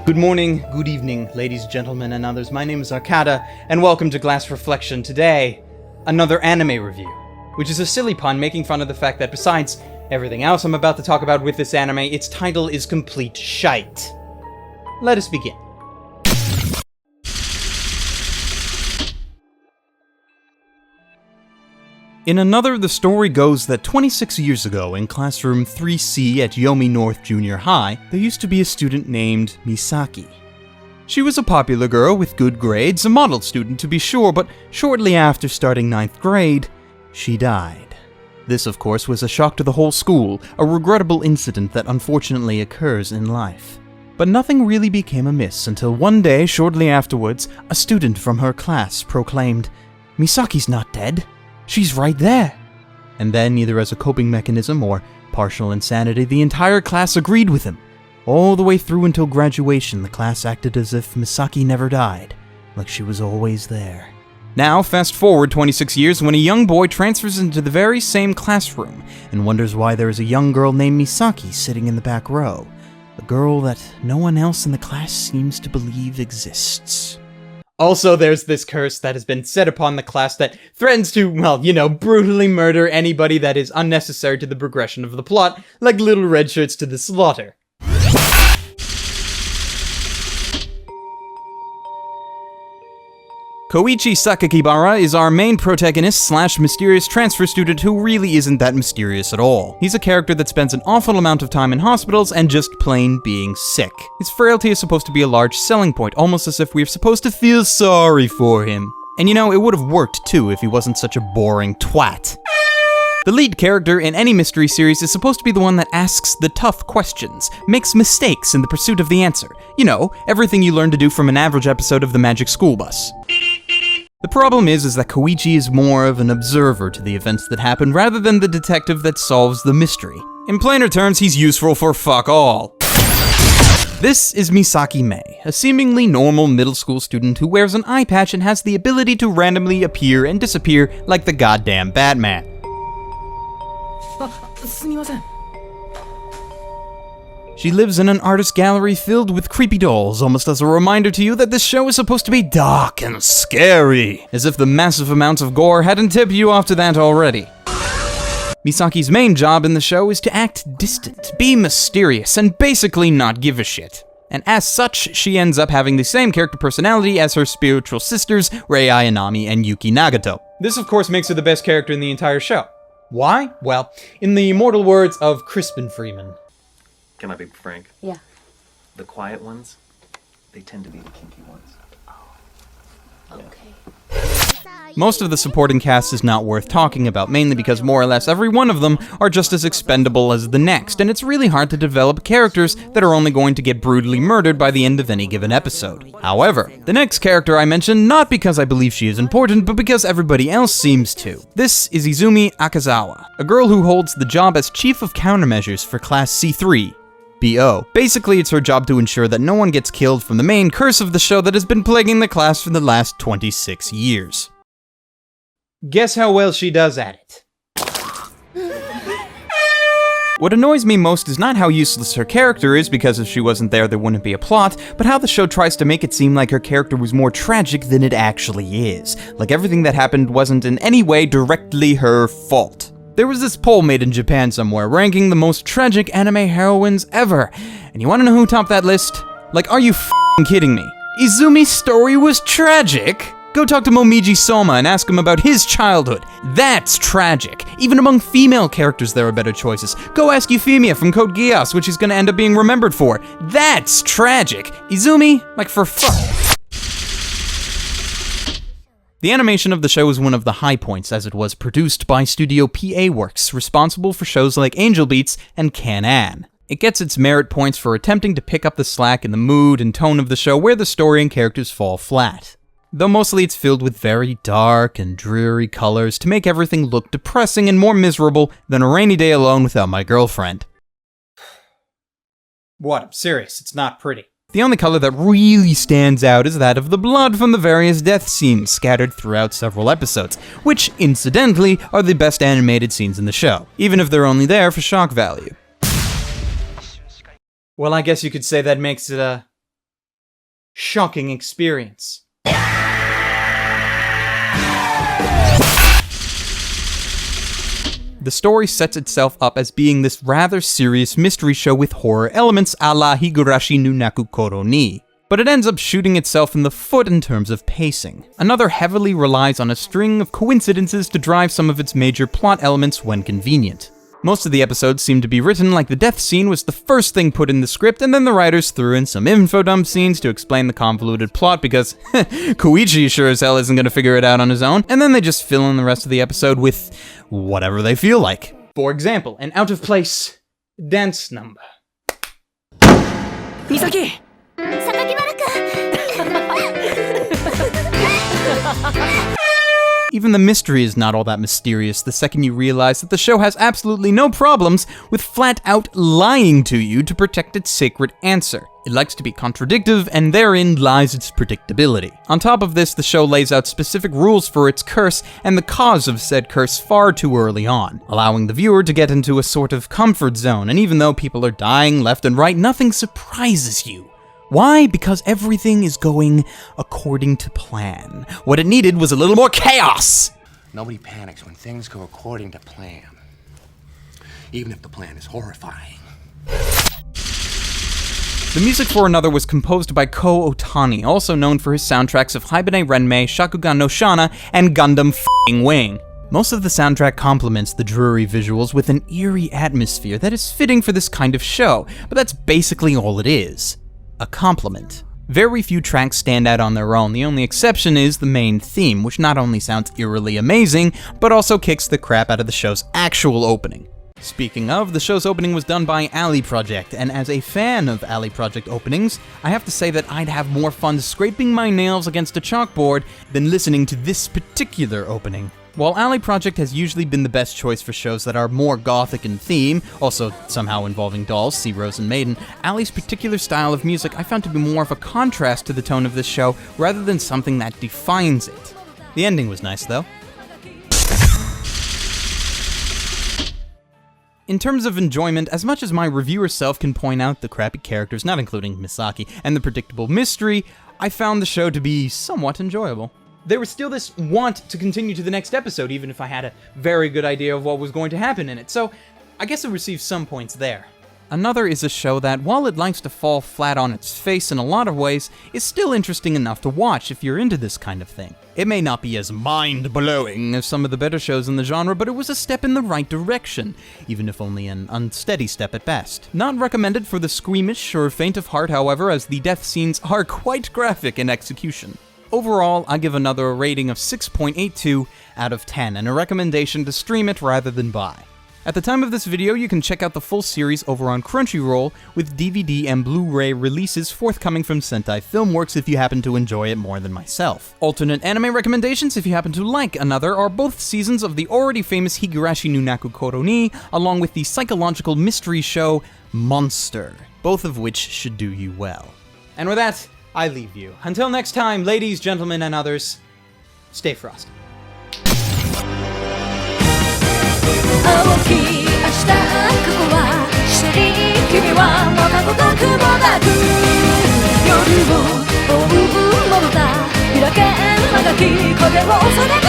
Good morning, good evening, ladies, gentlemen, and others. My name is Arcada, and welcome to Glass Reflection. Today, another anime review, which is a silly pun making fun of the fact that besides everything else I'm about to talk about with this anime, its title is complete shite. Let us begin. In another, the story goes that 26 years ago, in classroom 3C at Yomi North Junior High, there used to be a student named Misaki. She was a popular girl with good grades, a model student to be sure, but shortly after starting 9th grade, she died. This, of course, was a shock to the whole school, a regrettable incident that unfortunately occurs in life. But nothing really became amiss until one day, shortly afterwards, a student from her class proclaimed, "Misaki's not dead. She's right there." And then, either as a coping mechanism or partial insanity, the entire class agreed with him. All the way through until graduation, the class acted as if Misaki never died, like she was always there. Now, fast forward 26 years when a young boy transfers into the very same classroom and wonders why there is a young girl named Misaki sitting in the back row. A girl that no one else in the class seems to believe exists. Also, there's this curse that has been set upon the class that threatens to, brutally murder anybody that is unnecessary to the progression of the plot, like little red shirts to the slaughter. Koichi Sakakibara is our main protagonist / mysterious transfer student who really isn't that mysterious at all. He's a character that spends an awful amount of time in hospitals and just plain being sick. His frailty is supposed to be a large selling point, almost as if we're supposed to feel sorry for him. And it would have worked too if he wasn't such a boring twat. The lead character in any mystery series is supposed to be the one that asks the tough questions, makes mistakes in the pursuit of the answer. Everything you learn to do from an average episode of The Magic School Bus. The problem is that Koichi is more of an observer to the events that happen rather than the detective that solves the mystery. In plainer terms, he's useful for fuck all. This is Misaki Mei, a seemingly normal middle school student who wears an eye patch and has the ability to randomly appear and disappear like the goddamn Batman. She lives in an artist gallery filled with creepy dolls, almost as a reminder to you that this show is supposed to be dark and scary, as if the massive amounts of gore hadn't tipped you off to that already. Misaki's main job in the show is to act distant, be mysterious, and basically not give a shit. And as such, she ends up having the same character personality as her spiritual sisters, Rei Ayanami and Yuki Nagato. This, of course, makes her the best character in the entire show. Why? Well, in the immortal words of Crispin Freeman. Can I be frank? Yeah. The quiet ones, they tend to be the kinky ones. Okay. Most of the supporting cast is not worth talking about, mainly because more or less every one of them are just as expendable as the next, and it's really hard to develop characters that are only going to get brutally murdered by the end of any given episode. However, the next character I mention, not because I believe she is important, but because everybody else seems to. This is Izumi Akazawa, a girl who holds the job as Chief of Countermeasures for Class C3. BO. Basically, it's her job to ensure that no one gets killed from the main curse of the show that has been plaguing the class for the last 26 years. Guess how well she does at it. What annoys me most is not how useless her character is, because if she wasn't there wouldn't be a plot, but how the show tries to make it seem like her character was more tragic than it actually is. Like everything that happened wasn't in any way directly her fault. There was this poll made in Japan somewhere, ranking the most tragic anime heroines ever. And you wanna know who topped that list? Like, are you f***ing kidding me? Izumi's story was tragic? Go talk to Momiji Soma and ask him about his childhood. That's tragic. Even among female characters, there are better choices. Go ask Euphemia from Code Geass, which he's gonna end up being remembered for. That's tragic. Izumi, like for fuck. The animation of the show is one of the high points, as it was produced by Studio PA Works, responsible for shows like Angel Beats and Can-An. It gets its merit points for attempting to pick up the slack in the mood and tone of the show where the story and characters fall flat. Though mostly it's filled with very dark and dreary colors to make everything look depressing and more miserable than a rainy day alone without my girlfriend. What? I'm serious, it's not pretty. The only color that really stands out is that of the blood from the various death scenes scattered throughout several episodes, which, incidentally, are the best animated scenes in the show, even if they're only there for shock value. Well, I guess you could say that makes it, shocking experience. The story sets itself up as being this rather serious mystery show with horror elements a la Higurashi no Naku Koro ni, but it ends up shooting itself in the foot in terms of pacing. Another heavily relies on a string of coincidences to drive some of its major plot elements when convenient. Most of the episodes seem to be written like the death scene was the first thing put in the script, and then the writers threw in some info dump scenes to explain the convoluted plot because Koichi sure as hell isn't going to figure it out on his own, and then they just fill in the rest of the episode with whatever they feel like. For example, an out-of-place dance number. Misaki! Even the mystery is not all that mysterious the second you realize that the show has absolutely no problems with flat-out lying to you to protect its sacred answer. It likes to be contradictive, and therein lies its predictability. On top of this, the show lays out specific rules for its curse and the cause of said curse far too early on, allowing the viewer to get into a sort of comfort zone, and even though people are dying left and right, nothing surprises you. Why? Because everything is going according to plan. What it needed was a little more chaos! Nobody panics when things go according to plan, even if the plan is horrifying. The music for Another was composed by Ko Otani, also known for his soundtracks of Haibane Renmei, Shakugan no Shana, and Gundam F***ing Wing. Most of the soundtrack complements the dreary visuals with an eerie atmosphere that is fitting for this kind of show, but that's basically all it is. A compliment. Very few tracks stand out on their own, the only exception is the main theme, which not only sounds eerily amazing, but also kicks the crap out of the show's actual opening. Speaking of, the show's opening was done by Ali Project, and as a fan of Ali Project openings, I have to say that I'd have more fun scraping my nails against a chalkboard than listening to this particular opening. While Ali Project has usually been the best choice for shows that are more gothic in theme, also somehow involving dolls, see Rose and Maiden, Ali's particular style of music I found to be more of a contrast to the tone of this show rather than something that defines it. The ending was nice though. In terms of enjoyment, as much as my reviewer self can point out the crappy characters, not including Misaki, and the predictable mystery, I found the show to be somewhat enjoyable. There was still this want to continue to the next episode, even if I had a very good idea of what was going to happen in it, so I guess it received some points there. Another is a show that, while it likes to fall flat on its face in a lot of ways, is still interesting enough to watch if you're into this kind of thing. It may not be as mind-blowing as some of the better shows in the genre, but it was a step in the right direction, even if only an unsteady step at best. Not recommended for the squeamish or faint of heart, however, as the death scenes are quite graphic in execution. Overall, I give Another a rating of 6.82 out of 10, and a recommendation to stream it rather than buy. At the time of this video, you can check out the full series over on Crunchyroll, with DVD and Blu-ray releases forthcoming from Sentai Filmworks if you happen to enjoy it more than myself. Alternate anime recommendations if you happen to like Another are both seasons of the already famous Higurashi no Naku Koro ni, along with the psychological mystery show Monster, both of which should do you well. And with that, I leave you. Until next time, ladies, gentlemen, and others, stay frosty. 青き明日ここは一人君はもう過去と雲なく夜を追うものだ開けんはがき影を恐れ